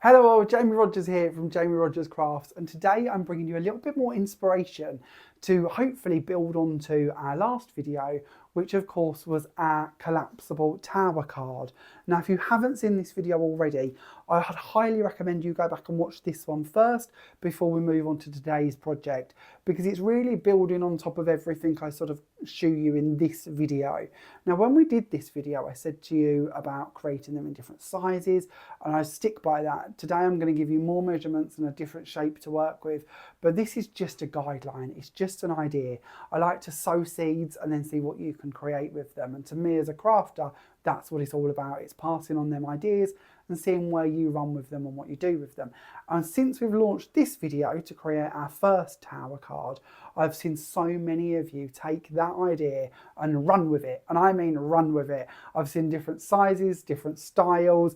Hello all, Jamie Rodgers here from Jamie Rodgers Crafts, and today I'm bringing you a little bit more inspiration to hopefully build onto our last video, which of course was our collapsible tower card. Now if you haven't seen this video already, I'd highly recommend you go back and watch this one first before we move on to today's project, because it's really building on top of everything I sort of show you in this video. Now when we did this video I said to you about creating them in different sizes, and I stick by that. Today I'm going to give you more measurements and a different shape to work with, but this is just a guideline, it's just an idea. I like to sow seeds and then see what you can create with them, and to me as a crafter, that's what it's all about. It's passing on them ideas and seeing where you run with them and what you do with them. And since we've launched this video to create our first tower card, I've seen so many of you take that idea and run with it. And I mean run with it. I've seen different sizes, different styles,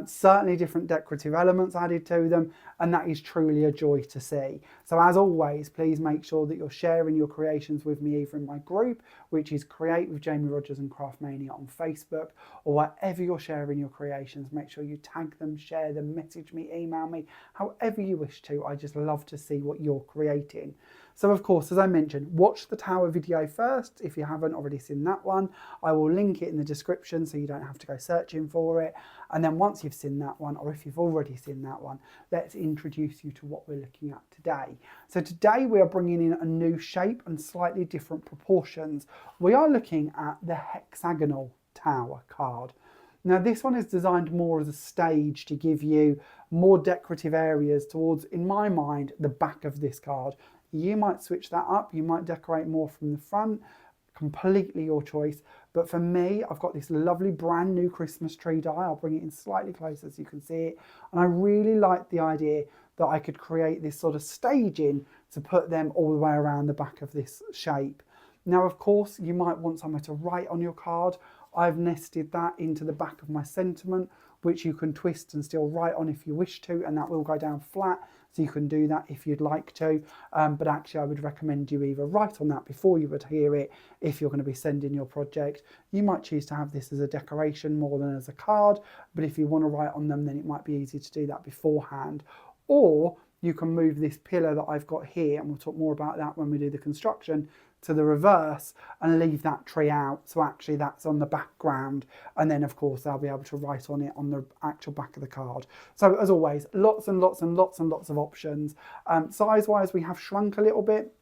certainly different decorative elements added to them. And that is truly a joy to see. So as always, please make sure that you're sharing your creations with me either in my group, which is Create with Jamie Rodgers and Craftmania on Facebook, or wherever you're sharing your creations, make sure you tag them, share them, message me, email me, however you wish to. I just love to see what you're creating. So of course, as I mentioned, watch the tower video first if you haven't already seen that one. I will link it in the description so you don't have to go searching for it. And then once you've seen that one, or if you've already seen that one, let's introduce you to what we're looking at today. So today we are bringing in a new shape and slightly different proportions. We are looking at the hexagonal tower card. Now this one is designed more as a stage to give you more decorative areas towards, in my mind, the back of this card. You might switch that up, you might decorate more from the front, completely your choice. But for me, I've got this lovely brand new Christmas tree die. I'll bring it in slightly closer so you can see it. And I really like the idea that I could create this sort of staging to put them all the way around the back of this shape. Now, of course, you might want somewhere to write on your card. I've nested that into the back of my sentiment, which you can twist and still write on if you wish to, and that will go down flat, so you can do that if you'd like to. But actually, I would recommend you either write on that before you adhere it if you're going to be sending your project. You might choose to have this as a decoration more than as a card, but if you want to write on them, then it might be easy to do that beforehand. Or you can move this pillar that I've got here, and we'll talk more about that when we do the construction, to the reverse and leave that tree out. So actually that's on the background. And then of course I'll be able to write on it on the actual back of the card. So as always, lots and lots and lots and lots of options. Size wise, we have shrunk a little bit.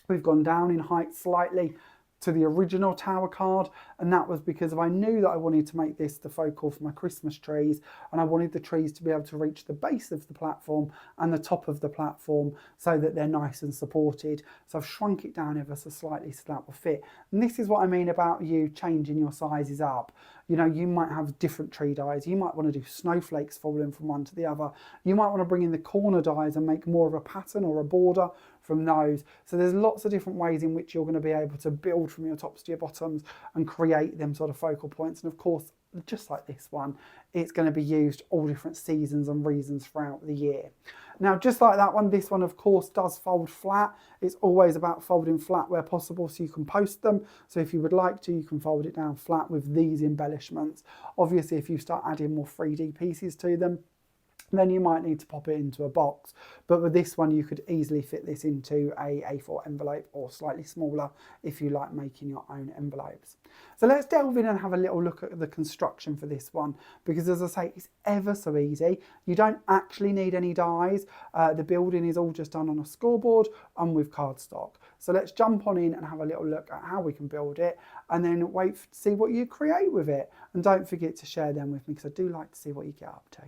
We've gone down in height slightly to the original tower card, and that was because I knew that I wanted to make this the focal for my Christmas trees, and I wanted the trees to be able to reach the base of the platform and the top of the platform so that they're nice and supported. So I've shrunk it down ever so slightly so that will fit. And this is what I mean about you changing your sizes up. You know, you might have different tree dies. You might want to do snowflakes falling from one to the other. You might want to bring in the corner dies and make more of a pattern or a border from those. So there's lots of different ways in which you're going to be able to build from your tops to your bottoms and create them sort of focal points. And of course, just like this one, it's going to be used all different seasons and reasons throughout the year. Now, just like that one, this one of course does fold flat. It's always about folding flat where possible so you can post them. So if you would like to, you can fold it down flat with these embellishments. Obviously, if you start adding more 3D pieces to them, then you might need to pop it into a box. But with this one, you could easily fit this into a A4 envelope or slightly smaller if you like making your own envelopes. So let's delve in and have a little look at the construction for this one, because as I say, it's ever so easy. You don't actually need any dies. The building is all just done on a scoreboard and with cardstock. So let's jump on in and have a little look at how we can build it, and then wait to see what you create with it. And don't forget to share them with me, because I do like to see what you get up to.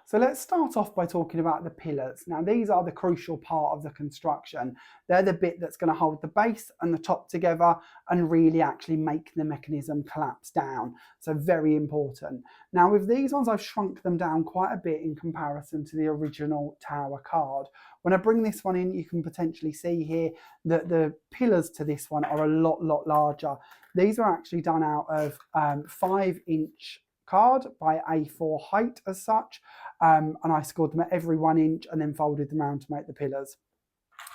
So let's start off by talking about the pillars. Now these are the crucial part of the construction. They're the bit that's going to hold the base and the top together and really actually make the mechanism collapse down. So very important. Now with these ones, I've shrunk them down quite a bit in comparison to the original tower card. When I bring this one in, you can potentially see here that the pillars to this one are a lot larger. These are actually done out of 5-inch card by A4 height as such, and I scored them at every 1 inch and then folded them around to make the pillars.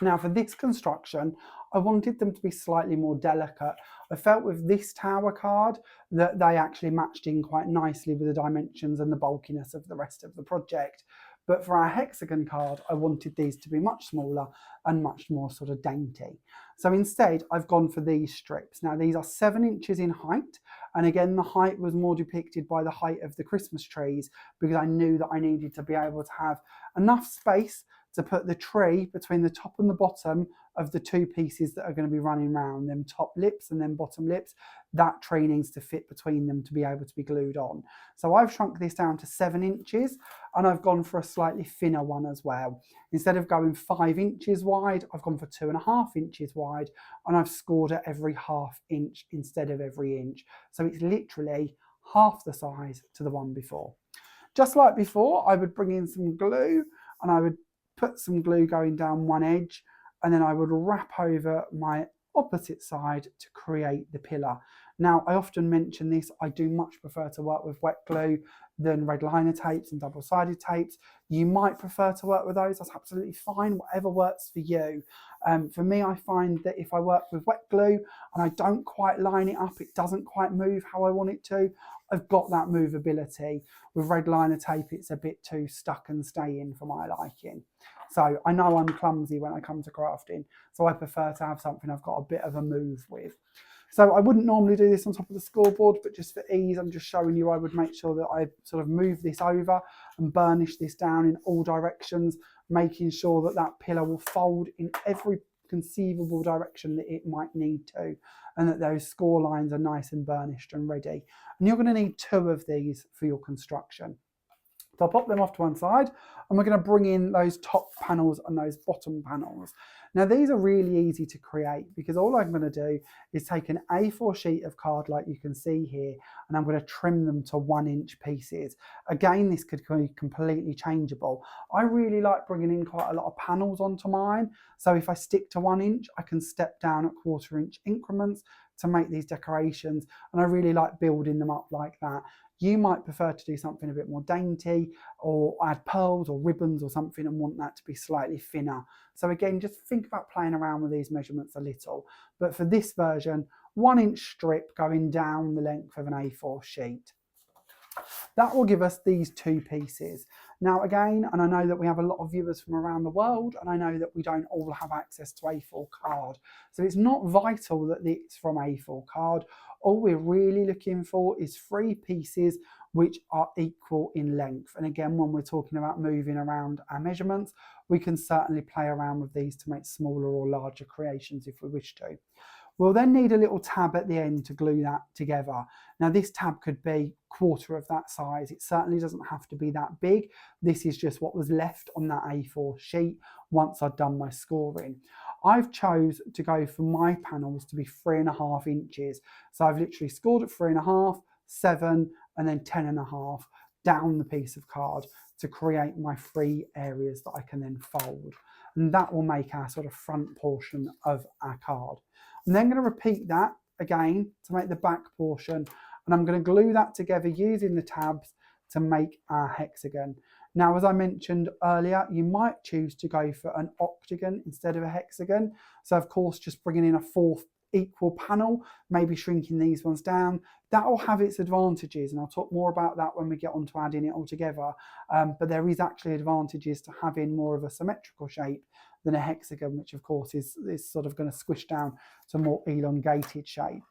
Now for this construction, I wanted them to be slightly more delicate. I felt with this tower card that they actually matched in quite nicely with the dimensions and the bulkiness of the rest of the project. But for our hexagon card, I wanted these to be much smaller and much more sort of dainty. So instead, I've gone for these strips. Now these are 7 inches in height. And again, the height was more depicted by the height of the Christmas trees because I knew that I needed to be able to have enough space to put the tree between the top and the bottom of the 2 pieces that are going to be running round, them top lips and then bottom lips. That tree needs to fit between them to be able to be glued on. So I've shrunk this down to 7 inches and I've gone for a slightly thinner one as well. Instead of going 5 inches wide, I've gone for 2.5 inches wide and I've scored at every ½ inch instead of every inch. So it's literally half the size to the one before. Just like before, I would bring in some glue and I would put some glue going down one edge and then I would wrap over my opposite side to create the pillar. Now, I often mention this, I do much prefer to work with wet glue than red liner tapes and double-sided tapes. You might prefer to work with those, that's absolutely fine, whatever works for you. For me, I find that if I work with wet glue and I don't quite line it up, it doesn't quite move how I want it to, I've got that movability. With red liner tape, it's a bit too stuck and staying for my liking. So I know I'm clumsy when I come to crafting, so I prefer to have something I've got a bit of a move with. So I wouldn't normally do this on top of the scoreboard, but just for ease, I'm just showing you I would make sure that I sort of move this over and burnish this down in all directions, making sure that that pillar will fold in every conceivable direction that it might need to, and that those score lines are nice and burnished and ready. And you're going to need 2 of these for your construction. So I'll pop them off to one side and we're going to bring in those top panels and those bottom panels. Now these are really easy to create because all I'm going to do is take an A4 sheet of card like you can see here and I'm going to trim them to 1-inch pieces. Again, this could be completely changeable. I really like bringing in quite a lot of panels onto mine. So if I stick to 1 inch, I can step down at 1/4 inch increments to make these decorations, and I really like building them up like that. You might prefer to do something a bit more dainty or add pearls or ribbons or something and want that to be slightly thinner. So again, just think about playing around with these measurements a little. But for this version, 1-inch strip going down the length of an A4 sheet. That will give us these 2 pieces. Now again, and I know that we have a lot of viewers from around the world, and I know that we don't all have access to A4 card. So it's not vital that it's from A4 card. All we're really looking for is 3 pieces which are equal in length. And again, when we're talking about moving around our measurements, we can certainly play around with these to make smaller or larger creations if we wish to. We'll then need a little tab at the end to glue that together. Now this tab could be 1/4 of that size. It certainly doesn't have to be that big. This is just what was left on that A4 sheet once I'd done my scoring. I've chose to go for my panels to be 3.5 inches. So I've literally scored at 3.5, 7, and then 10.5 down the piece of card to create my 3 areas that I can then fold. And that will make our sort of front portion of our card. I'm then going to repeat that again to make the back portion, and I'm going to glue that together using the tabs to make our hexagon. Now, as I mentioned earlier, you might choose to go for an octagon instead of a hexagon. So of course, just bringing in a 4th equal panel, maybe shrinking these ones down, that will have its advantages, and I'll talk more about that when we get on to adding it all together. But there is actually advantages to having more of a symmetrical shape than a hexagon, which of course is sort of going to squish down to a more elongated shape.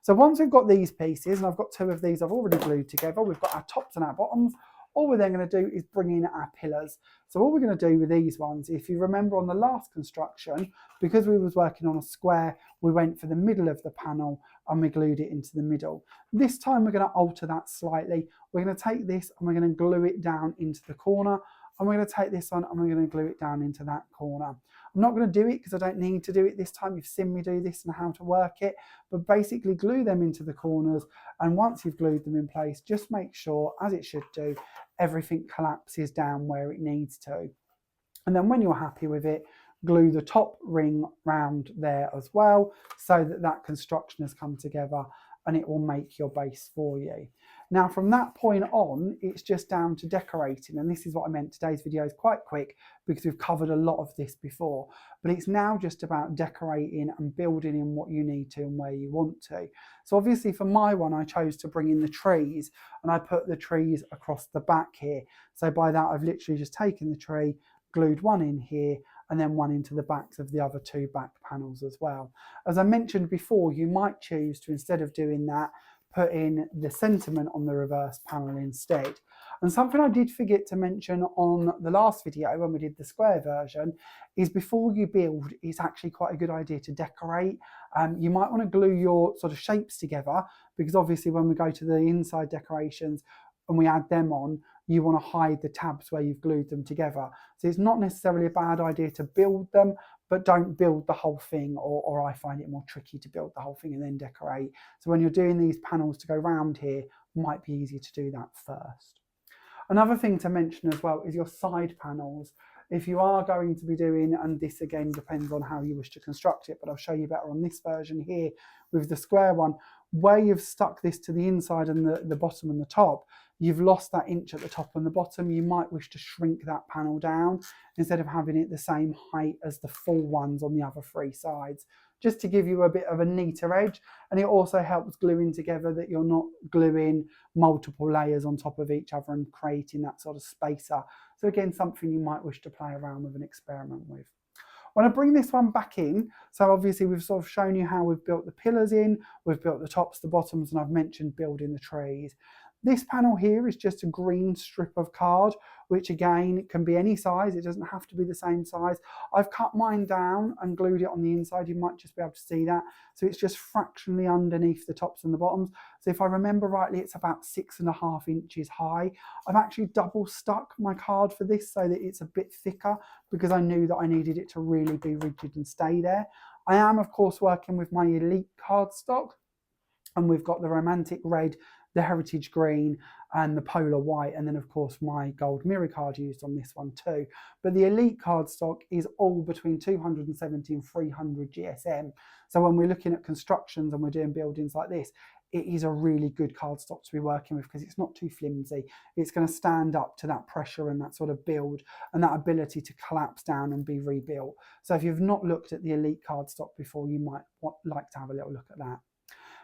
So once we've got these pieces, and I've got 2 of these I've already glued together, we've got our tops and our bottoms, all we're then going to do is bring in our pillars. So what we're going to do with these ones, if you remember on the last construction, because we was working on a square, we went for the middle of the panel and we glued it into the middle. This time we're going to alter that slightly. We're going to take this and we're going to glue it down into the corner, and we're going to take this on and we're going to glue it down into that corner. I'm not going to do it because I don't need to do it this time. You've seen me do this and how to work it, but basically glue them into the corners, and once you've glued them in place, just make sure, as it should do, everything collapses down where it needs to. And then when you're happy with it, glue the top ring round there as well, so that that construction has come together and it will make your base for you. Now from that point on, it's just down to decorating, and this is what I meant. Today's video is quite quick because we've covered a lot of this before, but it's now just about decorating and building in what you need to and where you want to. So obviously for my one, I chose to bring in the trees, and I put the trees across the back here. So by that, I've literally just taken the tree, glued one in here, and then one into the backs of the other two back panels as well. As I mentioned before, you might choose to, instead of doing that, put in the sentiment on the reverse panel instead. And something I did forget to mention on the last video when we did the Sqaure version is before you build, it's actually quite a good idea to decorate. You might want to glue your sort of shapes together, because obviously when we go to the inside decorations and we add them on, you want to hide the tabs where you've glued them together. So it's not necessarily a bad idea to build them, but don't build the whole thing, or I find it more tricky to build the whole thing and then decorate. So when you're doing these panels to go round here, it might be easier to do that first. Another thing to mention as well is your side panels. If you are going to be doing, and this again depends on how you wish to construct it, but I'll show you better on this version here with the Sqaure one, where you've stuck this to the inside and the bottom and the top, you've lost that inch at the top and the bottom. You might wish to shrink that panel down instead of having it the same height as the full ones on the other three sides, just to give you a bit of a neater edge. And it also helps gluing together, that you're not gluing multiple layers on top of each other and creating that sort of spacer. So again, something you might wish to play around with and experiment with. When I bring this one back in, so obviously we've sort of shown you how we've built the pillars in, we've built the tops, the bottoms, and I've mentioned building the trees. This panel here is just a green strip of card, which again can be any size. It doesn't have to be the same size. I've cut mine down and glued it on the inside. You might just be able to see that. So it's just fractionally underneath the tops and the bottoms. So if I remember rightly, it's about 6.5 inches high. I've actually double stuck my card for this so that it's a bit thicker, because I knew that I needed it to really be rigid and stay there. I am, of course, working with my Elite cardstock, and we've got the Romantic Red, the Heritage Green, and the Polar White, and then of course my gold mirror card used on this one too. But the Elite cardstock is all between 270 and 300 GSM. So when we're looking at constructions and we're doing buildings like this, it is a really good cardstock to be working with, because it's not too flimsy. It's going to stand up to that pressure and that sort of build and that ability to collapse down and be rebuilt. So if you've not looked at the Elite cardstock before, you might like to have a little look at that.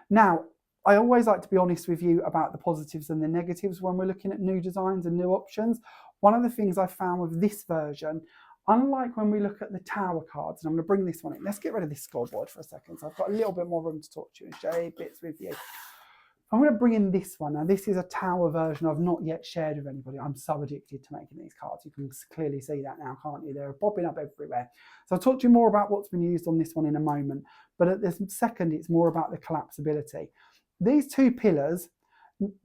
Now, I always like to be honest with you about the positives and the negatives when we're looking at new designs and new options. One of the things I found with this version, unlike when we look at the tower cards, and I'm going to bring this one in. Let's get rid of this scoreboard for a second, so I've got a little bit more room to talk to you and share bits with you. I'm going to bring in this one. Now, this is a tower version I've not yet shared with anybody. I'm so addicted to making these cards. You can clearly see that now, can't you? They're popping up everywhere. So I'll talk to you more about what's been used on this one in a moment. But at this second, it's more about the collapsibility. These two pillars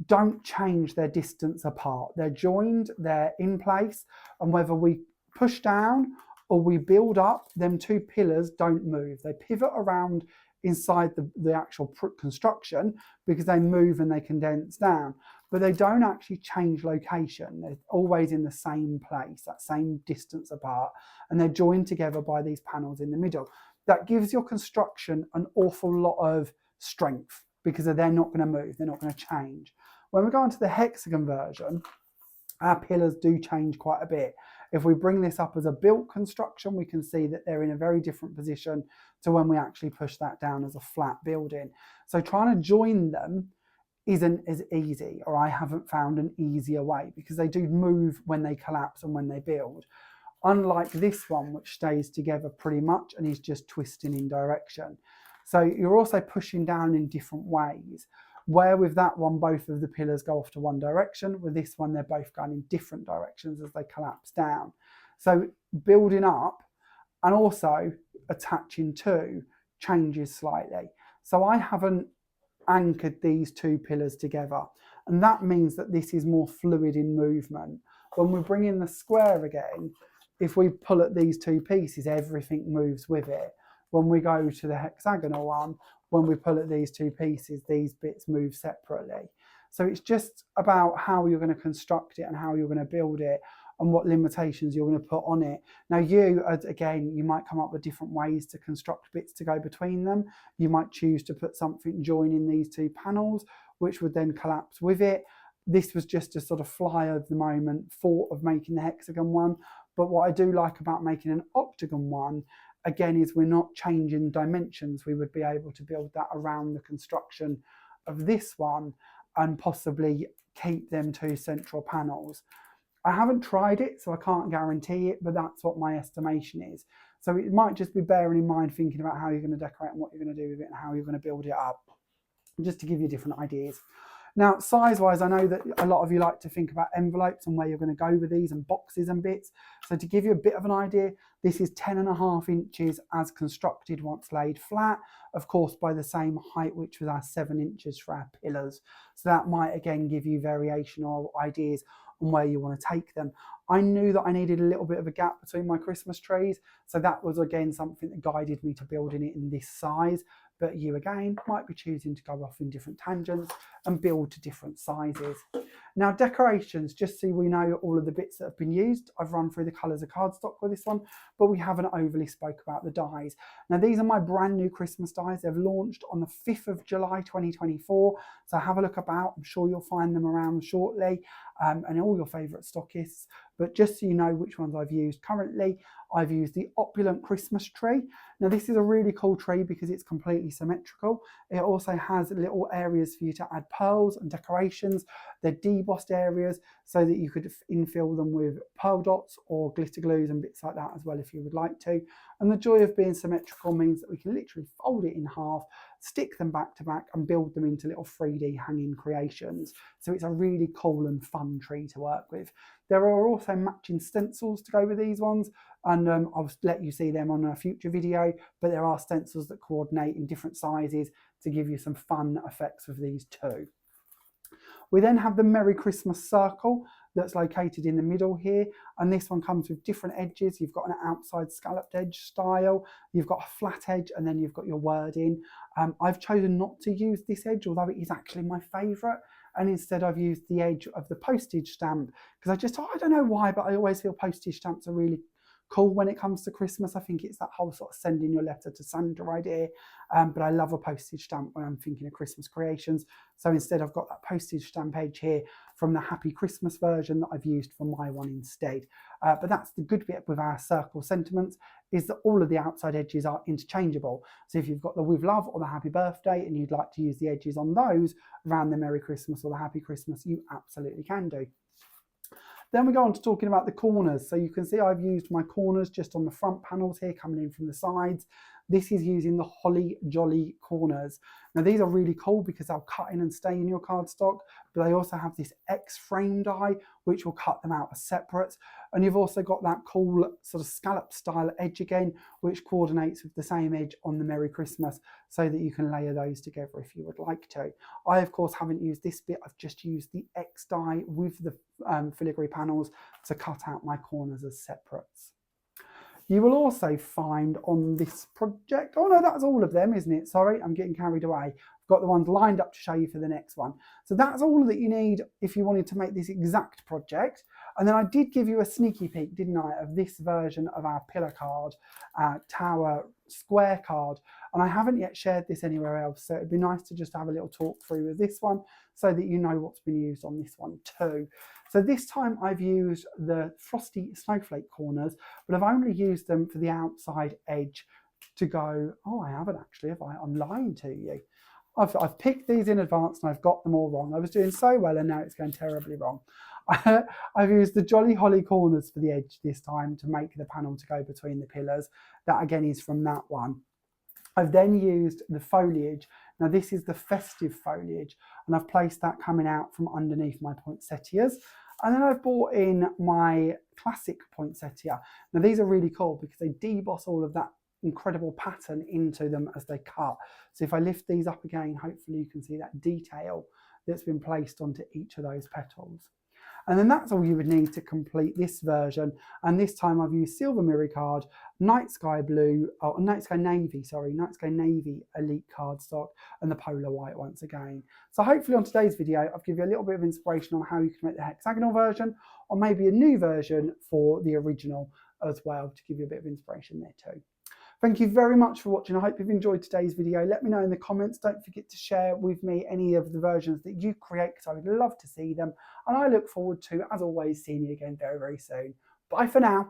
don't change their distance apart. They're joined, they're in place, and whether we push down or we build up, them two pillars don't move. They pivot around inside the actual construction because they move and they condense down, but they don't actually change location. They're always in the same place, that same distance apart, and they're joined together by these panels in the middle. That gives your construction an awful lot of strength, because they're not going to move, they're not going to change. When we go into the hexagon version, our pillars do change quite a bit. If we bring this up as a built construction, we can see that they're in a very different position to when we actually push that down as a flat building. So trying to join them isn't as easy, or I haven't found an easier way, because they do move when they collapse and when they build. Unlike this one, which stays together pretty much and is just twisting in direction. So you're also pushing down in different ways. Where with that one, both of the pillars go off to one direction. With this one, they're both going in different directions as they collapse down. So building up and also attaching to changes slightly. So I haven't anchored these two pillars together, and that means that this is more fluid in movement. When we bring in the Sqaure again, if we pull at these two pieces, everything moves with it. When we go to the hexagonal one, when we pull at these two pieces, these bits move separately. So it's just about how you're going to construct it and how you're going to build it. and what limitations you're going to put on it. Now you, again, you might come up with different ways to construct bits to go between them. You might choose to put something joining these two panels, which would then collapse with it. This was just a sort of fly of the moment thought of making the hexagon one. But what I do like about making an octagon one, again, is we're not changing dimensions. We would be able to build that around the construction of this one and possibly keep them two central panels. I haven't tried it, so I can't guarantee it, but that's what my estimation is. So it might just be bearing in mind thinking about how you're going to decorate and what you're going to do with it and how you're going to build it up, just to give you different ideas. Now, size-wise, I know that a lot of you like to think about envelopes and where you're going to go with these and boxes and bits. So to give you a bit of an idea, this is 10.5 inches as constructed once laid flat, of course by the same height, which was our 7 inches for our pillars. So that might again give you variation or ideas on where you want to take them. I knew that I needed a little bit of a gap between my Christmas trees, so that was again something that guided me to building it in this size. But you again might be choosing to go off in different tangents and build to different sizes. Now decorations, just so we know all of the bits that have been used, I've run through the colours of cardstock with this one, but we haven't overly spoke about the dies. Now these are my brand new Christmas dies. They've launched on the 5th of July 2024, so have a look about. I'm sure you'll find them around shortly, and all your favourite stockists. But just so you know which ones I've used currently, I've used the Opulent Christmas Tree. Now this is a really cool tree because it's completely symmetrical. It also has little areas for you to add pearls and decorations. They're debossed areas so that you could infill them with pearl dots or glitter glues and bits like that as well if you would like to. And the joy of being symmetrical means that we can literally fold it in half, stick them back to back and build them into little 3D hanging creations. So it's a really cool and fun tree to work with. There are also matching stencils to go with these ones, and I'll let you see them on a future video, but there are stencils that coordinate in different sizes to give you some fun effects with these too. We then have the Merry Christmas circle that's located in the middle here, and this one comes with different edges. You've got an outside scalloped edge style, you've got a flat edge, and then you've got your wording. I've chosen not to use this edge, although it is actually my favourite, and instead I've used the edge of the postage stamp because I don't know why, but I always feel postage stamps are really cool when it comes to Christmas. I think it's that whole sort of sending your letter to Santa idea, but I love a postage stamp when I'm thinking of Christmas creations. So instead I've got that postage stamp edge here from the Happy Christmas version that I've used for my one instead. But that's the good bit with our circle sentiments, is that all of the outside edges are interchangeable. So if you've got the With Love or the Happy Birthday and you'd like to use the edges on those around the Merry Christmas or the Happy Christmas, you absolutely can do. Then we go on to talking about the corners. So you can see I've used my corners just on the front panels here, coming in from the sides. This is using the Holly Jolly corners. Now these are really cool because they'll cut in and stay in your cardstock, but they also have this X frame die, which will cut them out as separate. And you've also got that cool sort of scallop style edge again, which coordinates with the same edge on the Merry Christmas, so that you can layer those together if you would like to. I, of course, haven't used this bit. I've just used the X die with the filigree panels to cut out my corners as separates. You will also find on this project, oh no, that's all of them, isn't it? Sorry, I'm getting carried away. I've got the ones lined up to show you for the next one. So that's all that you need if you wanted to make this exact project. And then I did give you a sneaky peek, didn't I, of this version of our pillar card, tower square card. And I haven't yet shared this anywhere else, so it'd be nice to just have a little talk through with this one so that you know what's been used on this one too. So this time I've used the frosty snowflake corners, but I've only used them for the outside edge to go, oh, I haven't actually, have I? I'm lying to you. I've picked these in advance and I've got them all wrong. I was doing so well and now it's going terribly wrong. I've used the Jolly Holly corners for the edge this time to make the panel to go between the pillars. That again is from that one. I've then used the foliage. Now this is the Festive Foliage, and I've placed that coming out from underneath my poinsettias. And then I've brought in my classic poinsettia. Now these are really cool because they deboss all of that incredible pattern into them as they cut. So if I lift these up again, hopefully you can see that detail that's been placed onto each of those petals. And then that's all you would need to complete this version. And this time I've used Silver Mirror card, Night Sky Blue, oh, Night Sky Navy, sorry, Night Sky Navy Elite cardstock, and the Polar White once again. So hopefully on today's video, I've given you a little bit of inspiration on how you can make the hexagonal version, or maybe a new version for the original as well, to give you a bit of inspiration there too. Thank you very much for watching. I hope you've enjoyed today's video. Let me know in the comments. Don't forget to share with me any of the versions that you create, because I would love to see them. And I look forward to, as always, seeing you again very, very soon. Bye for now.